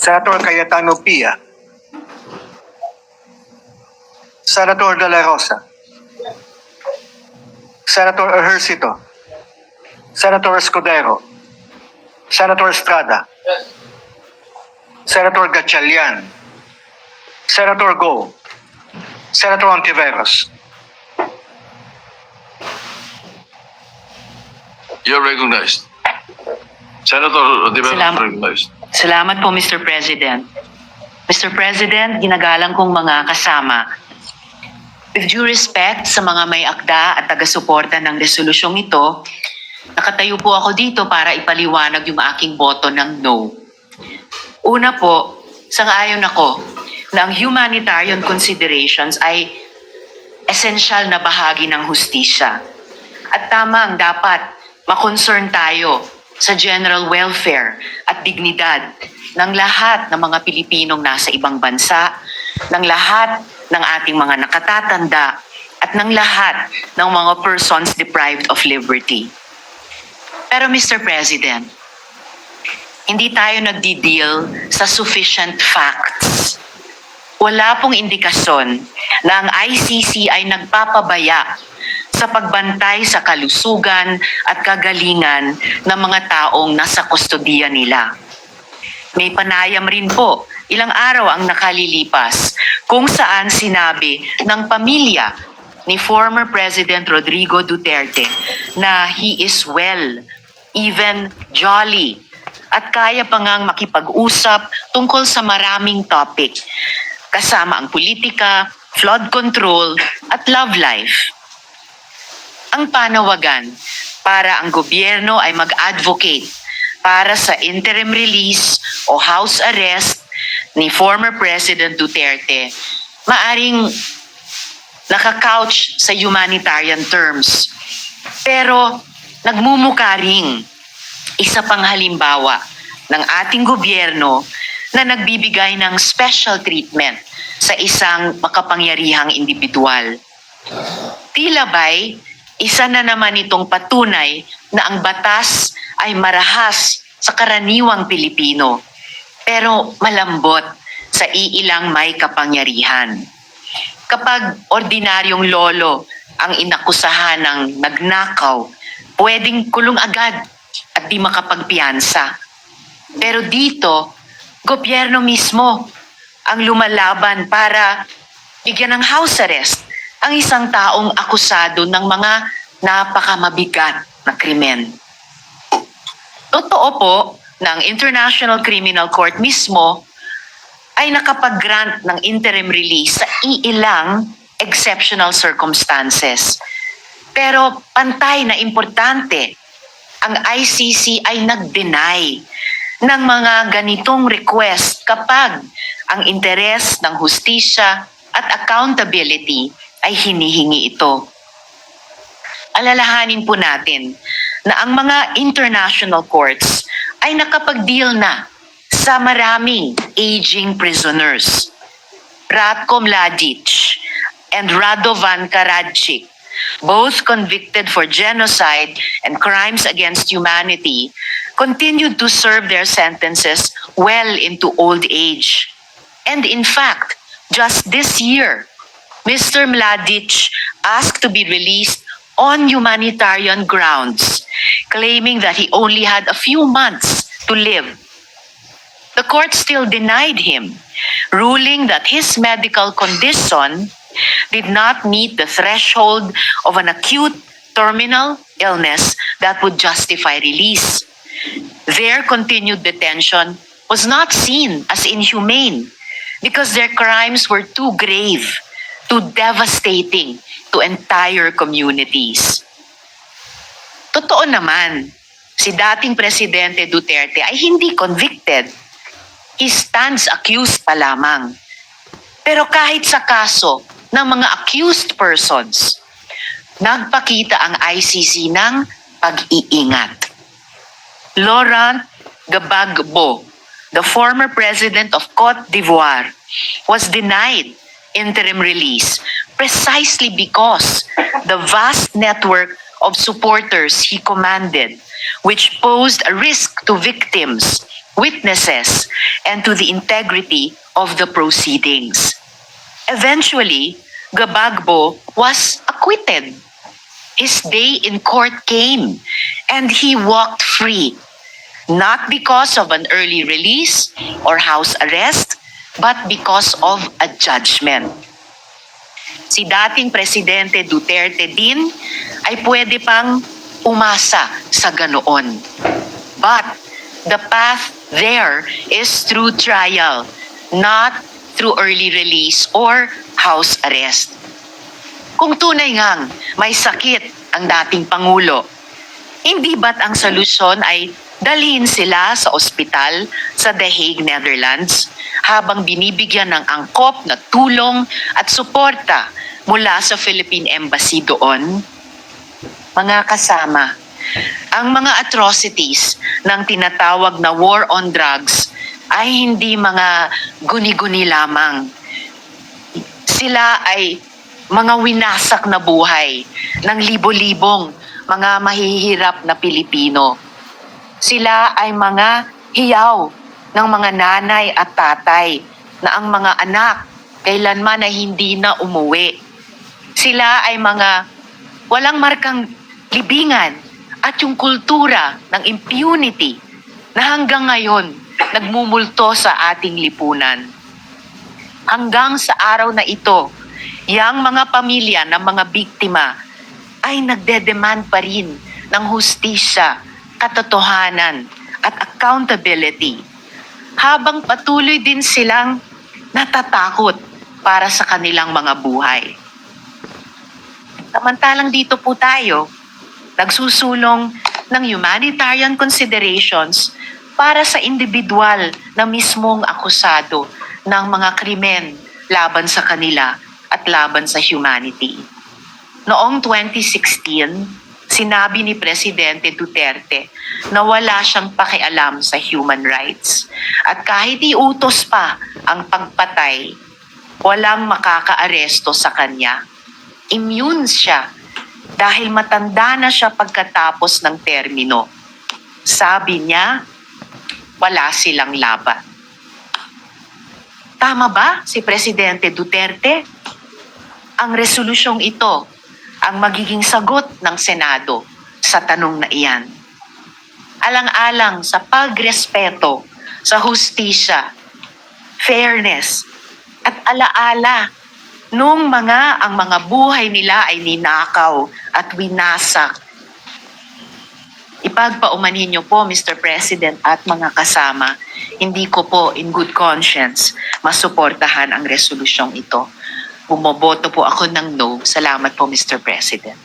Senator Cayetano Pia, Senator De La Rosa, Senator Ejercito, Senator Escudero, Senator Estrada, Senator Gatchalian, Senator Go, Senator Ontiveros. You're recognized. Senator Ontiveros recognized. Salamat po, Mr. President. Mr. President, ginagalang kong mga kasama, with due respect sa mga may akda at taga-suporta ng resolusyong ito, nakatayo po ako dito para ipaliwanag yung aking boto ng no. Una po, sang-ayon ako na ang humanitarian considerations ay esensyal na bahagi ng hustisya. At tama ang dapat makonsern tayo sa general welfare at dignidad ng lahat ng mga Pilipinong nasa ibang bansa, ng lahat ng ating mga nakatatanda, at ng lahat ng mga persons deprived of liberty. Pero Mr. President, hindi tayo nagdi-deal sa sufficient facts. Wala pong indikasyon na ang ICC ay nagpapabaya sa pagbantay sa kalusugan at kagalingan ng mga taong nasa kustodiya nila. May panayam rin po, ilang araw ang nakalilipas, kung saan sinabi ng pamilya ni former President Rodrigo Duterte na he is well, even jolly, at kaya pa ngang makipag-usap tungkol sa maraming topic, kasama ang politika, flood control, at love life. Ang panawagan para ang gobyerno ay mag-advocate para sa interim release o house arrest ni former President Duterte, maaring nakakouch sa humanitarian terms. Pero nagmumukha ring isa pang halimbawa ng ating gobyerno na nagbibigay ng special treatment sa isang makapangyarihang individual. Tila ba'y isa na naman itong patunay na ang batas ay marahas sa karaniwang Pilipino, pero malambot sa iilang may kapangyarihan. Kapag ordinaryong lolo ang inakusahan ng nagnakaw, pwedeng kulong agad at di makapagpiyansa. Pero dito, gobyerno mismo ang lumalaban para bigyan ng house arrest ang isang taong akusado ng mga napakamabigat na krimen. Totoo po na ang International Criminal Court mismo ay nakapag-grant ng interim release sa iilang exceptional circumstances. Pero pantay na importante, ang ICC ay nag-deny ng mga ganitong request kapag ang interes ng hustisya at accountability ay hinihingi ito. Alalahanin po natin na ang mga international courts ay nakapag-deal na sa maraming aging prisoners. Ratko Mladic and Radovan Karadzic, both convicted for genocide and crimes against humanity, continued to serve their sentences well into old age. And in fact, just this year, Mr. Mladic asked to be released on humanitarian grounds, claiming that he only had a few months to live. The court still denied him, ruling that his medical condition did not meet the threshold of an acute terminal illness that would justify release. Their continued detention was not seen as inhumane because their crimes were too grave, too devastating to entire communities. Totoo naman, si dating Presidente Duterte ay hindi convicted. He stands accused pa lamang. Pero kahit sa kaso ng mga accused persons, nagpakita ang ICC ng pag-iingat. Laurent Gbagbo, the former president of Cote d'Ivoire, was denied interim release precisely because the vast network of supporters he commanded, which posed a risk to victims, witnesses, and to the integrity of the proceedings. Eventually, Gbagbo was acquitted. His day in court came, and he walked free, not because of an early release or house arrest, but because of a judgment. Si dating Presidente Duterte din ay pwede pang umasa sa ganoon. But the path there is through trial, not through early release or house arrest. Kung tunay ngang may sakit ang dating Pangulo, hindi ba't ang solusyon ay dalhin sila sa ospital sa The Hague, Netherlands, habang binibigyan ng angkop na tulong at suporta mula sa Philippine Embassy doon? Mga kasama, ang mga atrocities ng tinatawag na war on drugs ay hindi mga guni-guni lamang. Sila ay mga winasak na buhay ng libo-libong mga mahihirap na Pilipino. Sila ay mga hiyaw ng mga nanay at tatay na ang mga anak kailanman ay hindi na umuwi. Sila ay mga walang markang libingan at yung kultura ng impunity na hanggang ngayon nagmumulto sa ating lipunan. Hanggang sa araw na ito, yang mga pamilya ng mga biktima ay nagdedemand pa rin ng hustisya, katotohanan at accountability, habang patuloy din silang natatakot para sa kanilang mga buhay. Samantalang dito po tayo, nagsusulong ng humanitarian considerations para sa individual na mismong akusado ng mga krimen laban sa kanila at laban sa humanity. Noong 2016, sinabi ni Presidente Duterte na wala siyang pakialam sa human rights. At kahit iutos pa ang pagpatay, walang makakaaresto sa kanya. Immune siya dahil matanda na siya pagkatapos ng termino. Sabi niya, wala silang laban. Tama ba si Presidente Duterte? Ang resolusyong ito ang magiging sagot ng Senado sa tanong na iyan. Alang-alang sa pagrespeto sa hustisya, fairness, at alaala nung ang mga buhay nila ay ninakaw at winasak. Ipagpaumanhin niyo po, Mr. President at mga kasama, hindi ko po in good conscience masuportahan ang resolusyong ito. Bumoboto po ako ng no. Salamat po, Mr. President.